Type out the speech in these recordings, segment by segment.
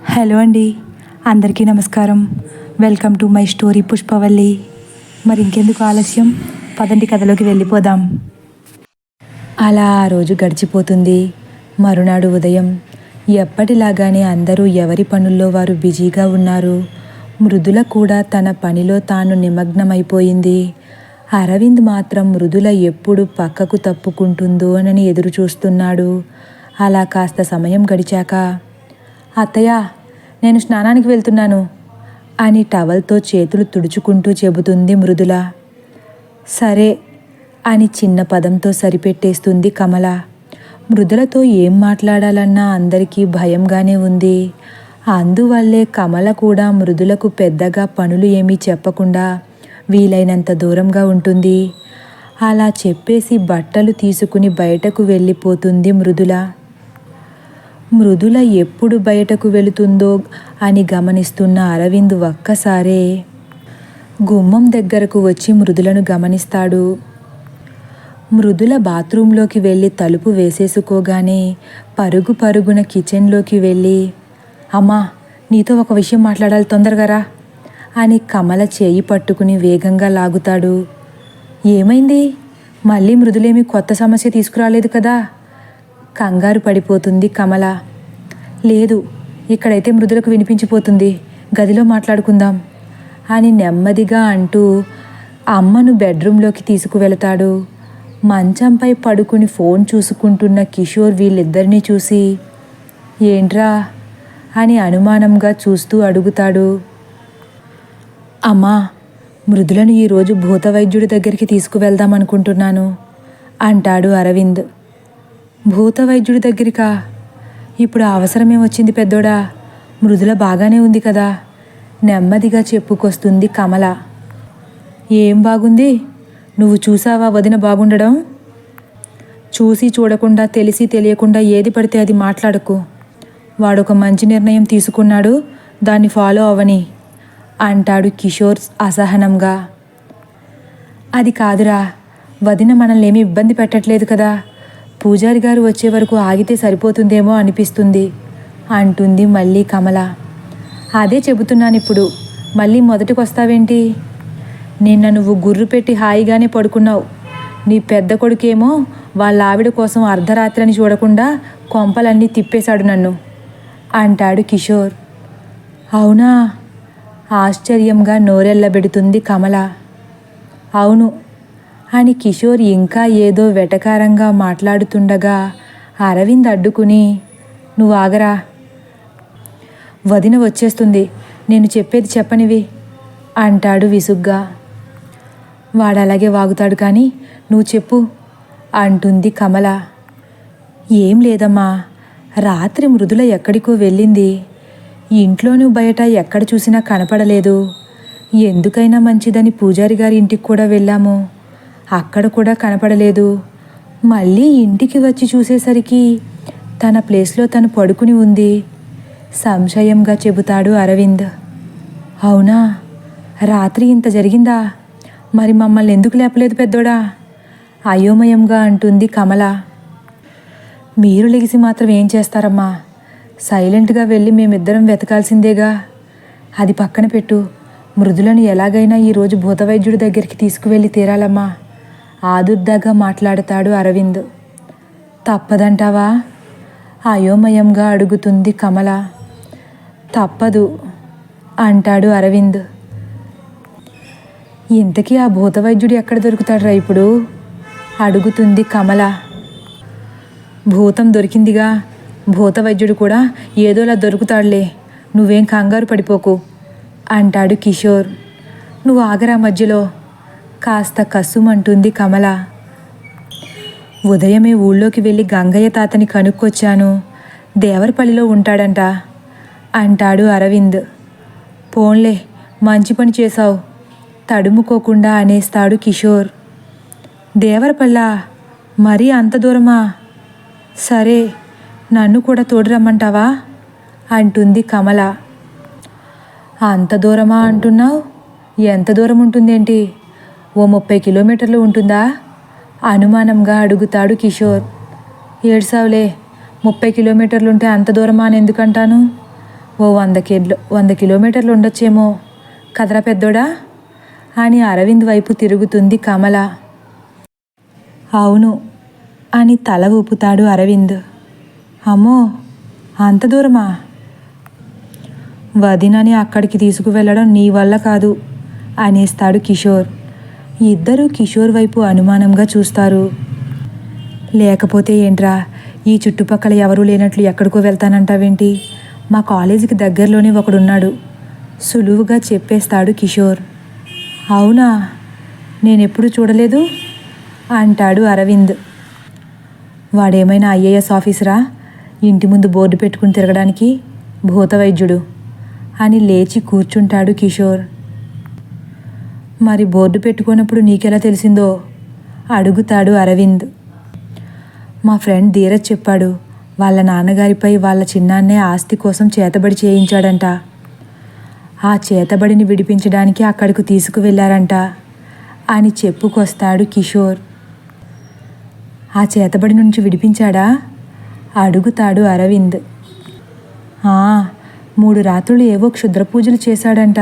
Hello అండి, అందరికీ నమస్కారం. Welcome to my story Pushpavalli. మరి ఇంకెందుకు ఆలస్యం, పదండి కథలోకి వెళ్ళిపోదాం. అలా ఆ రోజు గడిచిపోతుంది. మరునాడు ఉదయం ఎప్పటిలాగానే అందరూ ఎవరి పనుల్లో వారు బిజీగా ఉన్నారు. మృదుల కూడా తన పనిలో తాను నిమగ్నమైపోయింది. అరవింద్ మాత్రం మృదుల ఎప్పుడు పక్కకు తప్పుకుంటుందోనని ఎదురు చూస్తున్నాడు. అలా కాస్త సమయం గడిచాక, అత్తయ్య, నేను స్నానానికి వెళ్తున్నాను అని టవల్తో చేతులు తుడుచుకుంటూ చెబుతుంది మృదుల. సరే అని చిన్న పదంతో సరిపెట్టేస్తుంది కమల. మృదులతో ఏం మాట్లాడాలన్నా అందరికీ భయంగానే ఉంది. అందువల్లే కమల కూడా మృదులకు పెద్దగా పనులు ఏమీ చెప్పకుండా వీలైనంత దూరంగా ఉంటుంది. అలా చెప్పేసి బట్టలు తీసుకుని బయటకు వెళ్ళిపోతుంది మృదుల. మృదుల ఎప్పుడు బయటకు వెళుతుందో అని గమనిస్తున్న అరవింద్ ఒక్కసారే గుమ్మం దగ్గరకు వచ్చి మృదులను గమనిస్తాడు. మృదుల బాత్రూంలోకి వెళ్ళి తలుపు వేసేసుకోగానే పరుగున కిచెన్లోకి వెళ్ళి, అమ్మా, నీతో ఒక విషయం మాట్లాడాలి, తొందరగా రా అని కమల చేయి పట్టుకుని వేగంగా లాగుతాడు. ఏమైంది? మళ్ళీ మృదులేమి కొత్త సమస్య తీసుకురాలేదు కదా? కంగారు పడిపోతుంది కమల. లేదు, ఇక్కడైతే మృదులకు వినిపించిపోతుంది, గదిలో మాట్లాడుకుందాం అని నెమ్మదిగా అంటూ అమ్మను బెడ్రూమ్లోకి తీసుకువెళతాడు. మంచంపై పడుకుని ఫోన్ చూసుకుంటున్న కిషోర్ వీళ్ళిద్దరినీ చూసి, ఏంట్రా అని అనుమానంగా చూస్తూ అడుగుతాడు. అమ్మా, మృదులను ఈరోజు భూత వైద్యుడి దగ్గరికి తీసుకువెళ్దామనుకుంటున్నాను అంటాడు అరవింద్. భూత వైద్యుడి దగ్గరికా? ఇప్పుడు అవసరమే వచ్చింది పెద్దోడా? మృదుల బాగానే ఉంది కదా? నెమ్మదిగా చెప్పుకొస్తుంది కమల. ఏం బాగుంది? నువ్వు చూసావా వదిన బాగుండడం? చూసి చూడకుండా తెలిసి తెలియకుండా ఏది పడితే అది మాట్లాడకు. వాడొక మంచి నిర్ణయం తీసుకున్నాడు, దాన్ని ఫాలో అవ్వని అంటాడు కిషోర్ అసహనంగా. అది కాదురా, వదిన మనల్ని ఏమీ ఇబ్బంది పెట్టట్లేదు కదా? పూజారి గారు వచ్చే వరకు ఆగితే సరిపోతుందేమో అనిపిస్తుంది అంటుంది మళ్ళీ కమల. అదే చెబుతున్నాను, ఇప్పుడు మళ్ళీ మొదటికి వస్తావేంటి? నిన్న నువ్వు గుర్రు పెట్టి హాయిగానే పడుకున్నావు. నీ పెద్ద కొడుకేమో వాళ్ళ ఆవిడ కోసం అర్ధరాత్రి అని చూడకుండా కొంపలన్నీ తిప్పేశాడు నన్ను అంటాడు కిషోర్. అవునా? ఆశ్చర్యంగా నోరెళ్ళబెడుతుంది కమల. అవును అని కిషోర్ ఇంకా ఏదో వెటకారంగా మాట్లాడుతుండగా అరవింద్ అడ్డుకుని, నువ్వు ఆగరా, వదిన వచ్చేస్తుంది, నేను చెప్పేది చెప్పనివి అంటాడు విసుగ్గా. వాడలాగే వాగుతాడు కానీ నువ్వు చెప్పు అంటుంది కమల. ఏం లేదమ్మా, రాత్రి మృదుల ఎక్కడికో వెళ్ళింది. ఇంట్లోనూ బయట ఎక్కడ చూసినా కనపడలేదు. ఎందుకైనా మంచిదని పూజారి గారి ఇంటికి కూడా వెళ్ళాము, అక్కడ కూడా కనపడలేదు. మళ్ళీ ఇంటికి వచ్చి చూసేసరికి తన ప్లేస్లో తను పడుకుని ఉంది సంశయంగా చెబుతాడు అరవింద్. అవునా? రాత్రి ఇంత జరిగిందా? మరి మమ్మల్ని ఎందుకు లేపలేదు పెద్దోడా? అయోమయంగా అంటుంది కమల. మీరు లెగిసి మాత్రం ఏం చేస్తారమ్మా? సైలెంట్గా వెళ్ళి మేమిద్దరం వెతకాల్సిందేగా. అది పక్కన పెట్టు, మృదులను ఎలాగైనా ఈరోజు భూతవైద్యుడి దగ్గరికి తీసుకువెళ్ళి తీరాలమ్మా ఆదుర్దాగా మాట్లాడతాడు అరవింద్. తప్పదంటావా? అయోమయంగా అడుగుతుంది కమల. తప్పదు అంటాడు అరవింద్. ఇంతకీ ఆ భూతవైద్యుడు ఎక్కడ దొరుకుతాడురా ఇప్పుడు అడుగుతుంది కమల. భూతం దొరికిందిగా, భూతవైద్యుడు కూడా ఏదోలా దొరుకుతాడులే, నువ్వేం కంగారు పడిపోకు అంటాడు కిషోర్. నువ్వు ఆగరా మధ్యలో కాస్త కస్సుమంటుంది కమల. ఉదయమే ఊళ్ళోకి వెళ్ళి గంగయ్య తాతని కనుక్కొచ్చాను, దేవరపల్లిలో ఉంటాడంట అంటాడు అరవింద్. పోన్లే, మంచి పని చేశావు తడుముకోకుండా అనేస్తాడు కిషోర్. దేవరపల్లా? మరీ అంత దూరమా? సరే, నన్ను కూడా తోడు రమ్మంటావా అంటుంది కమల. అంత దూరమా అంటున్నావు? ఎంత దూరం ఉంటుందేంటి? ఓ 30 కిలోమీటర్లు ఉంటుందా అనుమానంగా అడుగుతాడు కిషోర్. ఏడ్సావులే, 30 కిలోమీటర్లుంటే అంత దూరమా అని ఎందుకంటాను? ఓ 100 కిలోమీటర్లు ఉండొచ్చేమో కదరా పెద్దోడా అని అరవింద్ వైపు తిరుగుతుంది కమల. అవును అని తల ఊపుతాడు అరవింద్. అమ్మో అంత దూరమా? వదినని అక్కడికి తీసుకువెళ్ళడం నీ వల్ల కాదు అనేస్తాడు కిషోర్. ఇద్దరూ కిషోర్ వైపు అనుమానంగా చూస్తారు. లేకపోతే ఏంట్రా, ఈ చుట్టుపక్కల ఎవరూ లేనట్లు ఎక్కడికో వెళ్తానంటావేంటి? మా కాలేజీకి దగ్గరలోనే ఒకడున్నాడు, సులువుగా చెప్పేస్తాడు కిషోర్. అవునా, నేనెప్పుడు చూడలేదు అంటాడు అరవింద్. వాడేమైనా ఐఏఎస్ ఆఫీసరా? ఇంటి ముందు బోర్డు పెట్టుకుని తిరగడానికి? భూత వైద్యుడు అని లేచి కూర్చుంటాడు కిషోర్. మరి బోర్డు పెట్టుకున్నప్పుడు నీకెలా తెలిసిందో అడుగుతాడు అరవింద్. మా ఫ్రెండ్ ధీరజ్ చెప్పాడు. వాళ్ళ నాన్నగారిపై వాళ్ళ చిన్నాన్నే ఆస్తి కోసం చేతబడి చేయించాడంట. ఆ చేతబడిని విడిపించడానికి అక్కడికి తీసుకువెళ్ళారంట అని చెప్పుకొస్తాడు కిషోర్. ఆ చేతబడి నుంచి విడిపించాడా అడుగుతాడు అరవింద్. 3 రాత్రులు ఏవో క్షుద్ర పూజలు చేశాడంట.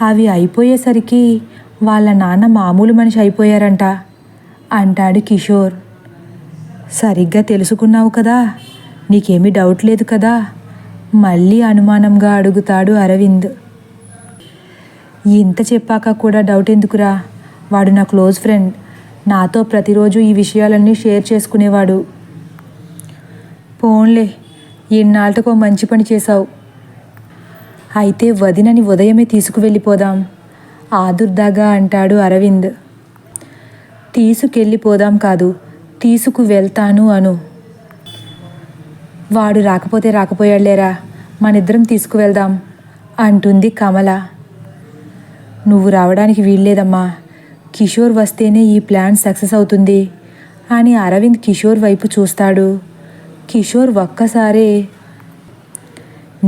అవి అయిపోయేసరికి వాళ్ళ నాన్న మామూలు మనిషి అయిపోయారంట అంటాడు కిషోర్. సరిగ్గా తెలుసుకున్నావు కదా, నీకేమీ డౌట్ లేదు కదా మళ్ళీ అనుమానంగా అడుగుతాడు అరవింద్. ఇంత చెప్పాక కూడా డౌట్ ఎందుకురా? వాడు నా క్లోజ్ ఫ్రెండ్. నాతో ప్రతిరోజు ఈ విషయాలన్నీ షేర్ చేసుకునేవాడు. పోన్లే, ఇన్నాళ్ళకో మంచి పని చేశావు. అయితే వదినని ఉదయమే తీసుకువెళ్ళిపోదాం ఆదుర్దాగా అంటాడు అరవింద్. తీసుకెళ్ళిపోదాం కాదు, తీసుకువెళ్తాను అను. వాడు రాకపోతే రాకపోయాడులేరా, మనిద్దరం తీసుకువెళ్దాం అంటుంది కమల. నువ్వు రావడానికి వీల్లేదమ్మా, కిషోర్ వస్తేనే ఈ ప్లాన్ సక్సెస్ అవుతుంది అని అరవింద్ కిషోర్ వైపు చూస్తాడు. కిషోర్ ఒక్కసారే,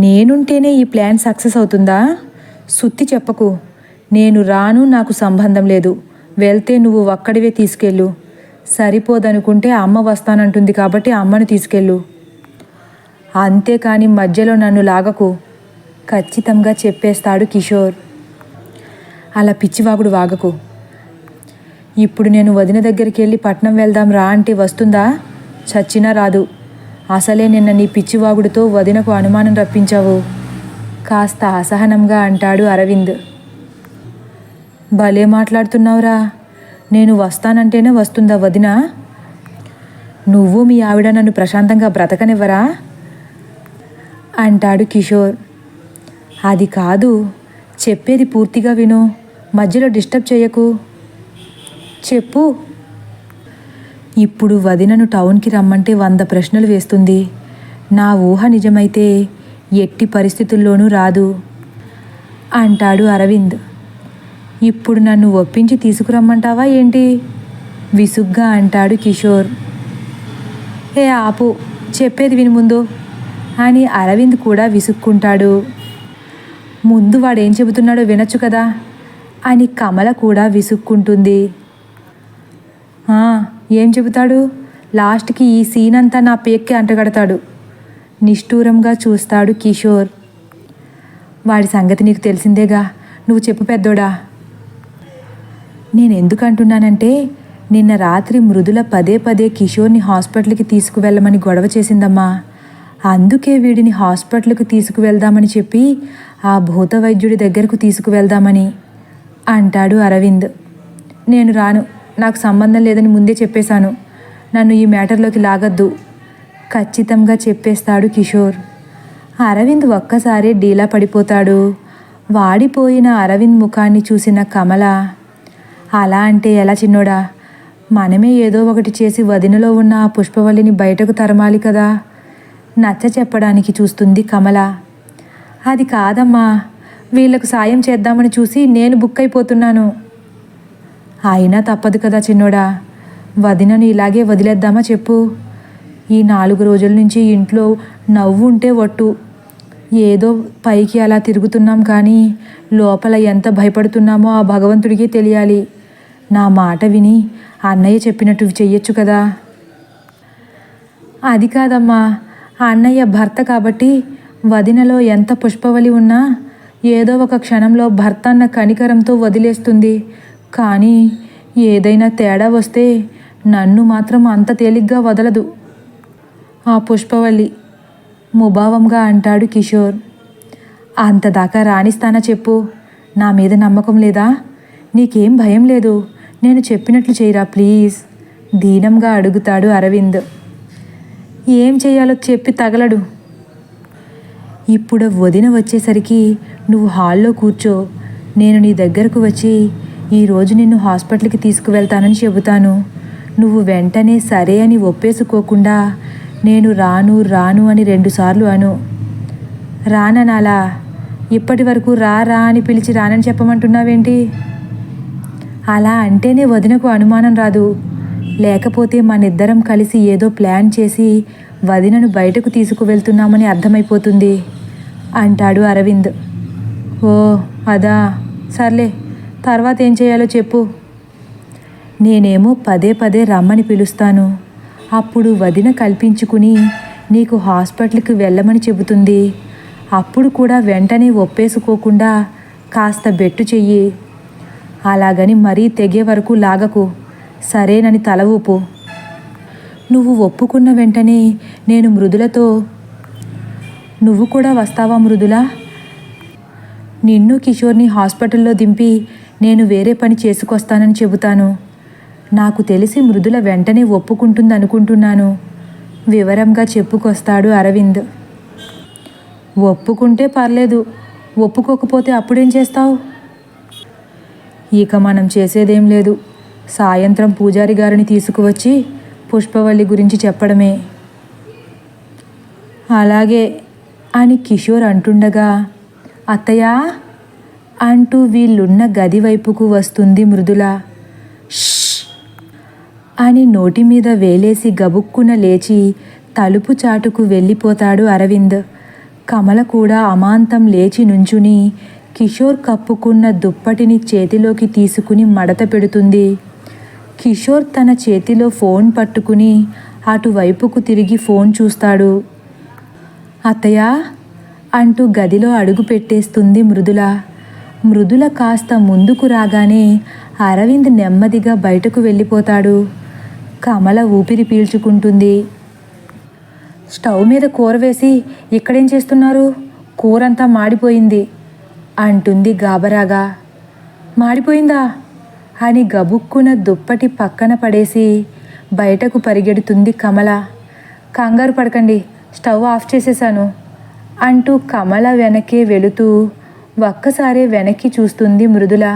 నేనుంటేనే ఈ ప్లాన్ సక్సెస్ అవుతుందా? సుత్తి చెప్పకు. నేను రాను, నాకు సంబంధం లేదు. వెళ్తే నువ్వు ఒక్కడివే తీసుకెళ్ళు. సరిపోదనుకుంటే అమ్మ వస్తానంటుంది కాబట్టి అమ్మను తీసుకెళ్ళు. అంతేకాని మధ్యలో నన్ను లాగకు ఖచ్చితంగా చెప్పేస్తాడు కిషోర్. అలా పిచ్చివాగుడు వాగకు. ఇప్పుడు నేను వదిన దగ్గరికి వెళ్ళి పట్నం వెళ్దాం రా అంటే వస్తుందా? చచ్చినా రాదు. అసలే నిన్న నీ పిచ్చివాగుడుతో వదినకు అనుమానం రప్పించావు కాస్త అసహనంగా అంటాడు అరవింద్. భలే మాట్లాడుతున్నావురా. నేను వస్తానంటేనే వస్తుందా వదిన? నువ్వు మీ ఆవిడ నన్ను ప్రశాంతంగా బ్రతకనివ్వరా అంటాడు కిషోర్. అది కాదు, చెప్పేది పూర్తిగా విను, మధ్యలో డిస్టర్బ్ చేయకు. చెప్పు. ఇప్పుడు వదినను టౌన్కి రమ్మంటే 100 ప్రశ్నలు వేస్తుంది. నా ఊహ నిజమైతే ఎట్టి పరిస్థితుల్లోనూ రాదు అంటాడు అరవింద్. ఇప్పుడు నన్ను ఒప్పించి తీసుకురమ్మంటావా ఏంటి విసుగ్గా అంటాడు కిషోర్. ఆపు, చెప్పేది విని ముందు అని అరవింద్ కూడా విసుక్కుంటాడు. ముందు వాడేం చెబుతున్నాడో వినొచ్చు కదా అని కమల కూడా విసుక్కుంటుంది. ఏం చెబుతాడు? లాస్ట్కి ఈ సీన్ అంతా నా పేక్కి అంటగడతాడు నిష్ఠూరంగా చూస్తాడు కిషోర్. వాడి సంగతి నీకు తెలిసిందేగా, నువ్వు చెప్పు పెద్దోడా. నేనెందుకు అంటున్నానంటే, నిన్న రాత్రి మృదుల పదే కిషోర్ని హాస్పిటల్కి తీసుకువెళ్ళమని గొడవ చేసిందమ్మా. అందుకే వీడిని హాస్పిటల్కి తీసుకువెళ్దామని చెప్పి ఆ భూత వైద్యుడి దగ్గరకు తీసుకువెళ్దామని అంటాడు అరవింద్. నేను రాను, నాకు సంబంధం లేదని ముందే చెప్పేశాను. నన్ను ఈ మ్యాటర్లోకి లాగద్దు ఖచ్చితంగా చెప్పేస్తాడు కిషోర్. అరవింద్ ఒక్కసారి డీలా పడిపోతాడు. వాడిపోయిన అరవింద్ ముఖాన్ని చూసిన కమల, అలా అంటే ఎలా చిన్నోడా? మనమే ఏదో ఒకటి చేసి వదినలో ఉన్న ఆ పుష్పవల్లిని బయటకు తరమాలి కదా నచ్చ చెప్పడానికి చూస్తుంది కమల. అది కాదమ్మా, వీళ్లకు సాయం చేద్దామని చూసి నేను బుక్ అయిపోతున్నాను. అయినా తప్పదు కదా చిన్నోడా, వదినను ఇలాగే వదిలేద్దామా చెప్పు. ఈ 4 రోజుల నుంచి ఇంట్లో నవ్వు ఉంటే ఒట్టు. ఏదో పైకి అలా తిరుగుతున్నాం కానీ లోపల ఎంత భయపడుతున్నామో ఆ భగవంతుడికే తెలియాలి. నా మాట విని అన్నయ్య చెప్పినట్టు చెయ్యొచ్చు కదా. అది కాదమ్మా, ఆ అన్నయ్య భర్త కాబట్టి వదినలో ఎంత పుష్పవలి ఉన్నా ఏదో ఒక క్షణంలో భర్త అన్న కనికరంతో వదిలేస్తుంది. కానీ ఏదైనా తేడా వస్తే నన్ను మాత్రం అంత తేలిగ్గా వదలదు ఆ పుష్పవల్లి ముభావంగా అంటాడు కిషోర్. అంతదాకా రాణిస్తానా చెప్పు? నా మీద నమ్మకం లేదా? నీకేం భయం లేదు? నేను చెప్పినట్లు చేయరా ప్లీజ్, దీనంగా అడుగుతాడు అరవింద్. ఏం చేయాలో చెప్పి తగలడు. ఇప్పుడు వదిన వచ్చేసరికి నువ్వు హాల్లో కూర్చో, నేను నీ దగ్గరకు వచ్చి ఈరోజు నిన్ను హాస్పిటల్కి తీసుకువెళ్తానని చెబుతాను. నువ్వు వెంటనే సరే అని ఒప్పేసుకోకుండా నేను రాను రాను అని 2 సార్లు అను. రాననాలా? ఇప్పటి వరకు రా రా అని పిలిచి రానని చెప్పమంటున్నావేంటి? అలా అంటేనే వదినకు అనుమానం రాదు. లేకపోతే మనిద్దరం కలిసి ఏదో ప్లాన్ చేసి వదినను బయటకు తీసుకువెళ్తున్నామని అర్థమైపోతుంది అంటాడు అరవింద్. ఓ అదా, సర్లే, తర్వాత ఏం చేయాలో చెప్పు. నేనేమో పదే పదే రమ్మని పిలుస్తాను. అప్పుడు వదిన కల్పించుకుని నీకు హాస్పిటల్కి వెళ్ళమని చెబుతుంది. అప్పుడు కూడా వెంటనే ఒప్పేసుకోకుండా కాస్త బెట్టు చెయ్యి. అలాగని మరీ తెగే వరకు లాగకు, సరేనని తల ఊపు. నువ్వు ఒప్పుకున్న వెంటనే నేను మృదులతో, నువ్వు కూడా వస్తావా మృదుల? నిన్ను కిషోర్ని హాస్పిటల్లో దింపి నేను వేరే పని చేసుకొస్తానని చెబుతాను. నాకు తెలిసి మృదుల వెంటనే ఒప్పుకుంటుంది అనుకుంటున్నాను, వివరంగా చెప్పుకొస్తాడు అరవింద్. ఒప్పుకుంటే పర్లేదు, ఒప్పుకోకపోతే అప్పుడేం చేస్తావు? ఇక మనం చేసేదేం లేదు. సాయంత్రం పూజారి గారిని తీసుకువచ్చి పుష్పవల్లి గురించి చెప్పడమే. అలాగే అని కిషోర్ అంటుండగా అత్తయ్య అంటూ వీళ్ళున్న గది వైపుకు వస్తుంది మృదుల. ష్ అని నోటి మీద వేలేసి గబుక్కున లేచి తలుపు చాటుకు వెళ్ళిపోతాడు అరవింద్. కమల కూడా అమాంతం లేచి నుంచుని కిషోర్ కప్పుకున్న దుప్పటిని చేతిలోకి తీసుకుని మడత పెడుతుంది. కిషోర్ తన చేతిలో ఫోన్ పట్టుకుని అటువైపుకు తిరిగి ఫోన్ చూస్తాడు. అత్తయ్య అంటూ గదిలో అడుగు పెట్టేస్తుంది మృదుల. మృదుల కాస్త ముందుకు రాగానే అరవింద్ నెమ్మదిగా బయటకు వెళ్ళిపోతాడు. కమల ఊపిరి పీల్చుకుంటుంది. స్టవ్ మీద కూర వేసి ఇక్కడేం చేస్తున్నారు? కూరంతా మాడిపోయింది అంటుంది గాబరాగా. మాడిపోయిందా అని గబుక్కున దుప్పటి పక్కన పడేసి బయటకు పరిగెడుతుంది కమల. కంగారు పడకండి, స్టవ్ ఆఫ్ చేసేశాను అంటూ కమల వెనకే వెళుతూ ఒక్కసారే వెనక్కి చూస్తుంది మృదుల.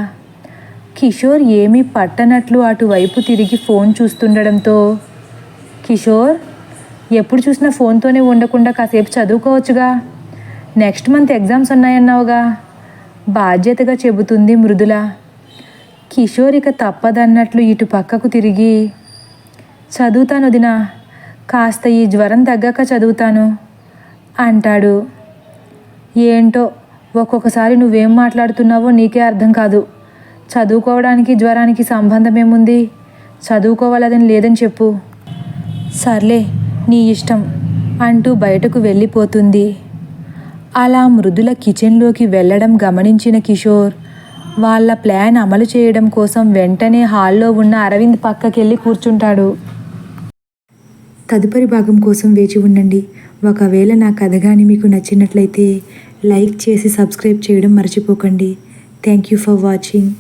కిషోర్ ఏమీ పట్టనట్లు అటువైపు తిరిగి ఫోన్ చూస్తుండడంతో, కిషోర్ ఎప్పుడు చూసినా ఫోన్తోనే ఉండకుండా కాసేపు చదువుకోవచ్చుగా, నెక్స్ట్ మంత్ ఎగ్జామ్స్ ఉన్నాయన్నావుగా, బాధ్యతగా చెబుతుంది మృదుల. కిషోర్ ఇక తప్పదన్నట్లు ఇటు పక్కకు తిరిగి, చదువుతాను వదినా, కాస్త ఈ జ్వరం తగ్గాక చదువుతాను అంటాడు. ఏంటో ఒక్కొక్కసారి నువ్వేం మాట్లాడుతున్నావో నీకే అర్థం కాదు. చదువుకోవడానికి జ్వరానికి సంబంధం ఏముంది? చదువుకోవాలని లేదని చెప్పు. సర్లే నీ ఇష్టం అంటూ బయటకు వెళ్ళిపోతుంది. అలా మృదుల కిచెన్లోకి వెళ్ళడం గమనించిన కిషోర్ వాళ్ళ ప్లాన్ అమలు చేయడం కోసం వెంటనే హాల్లో ఉన్న అరవింద్ పక్కకెళ్ళి కూర్చుంటాడు. తదుపరి భాగం కోసం వేచి ఉండండి. ఒకవేళ నా కథ కానీ మీకు నచ్చినట్లయితే లైక్ చేసి సబ్స్క్రైబ్ చేయడం మర్చిపోకండి. Thank you for watching.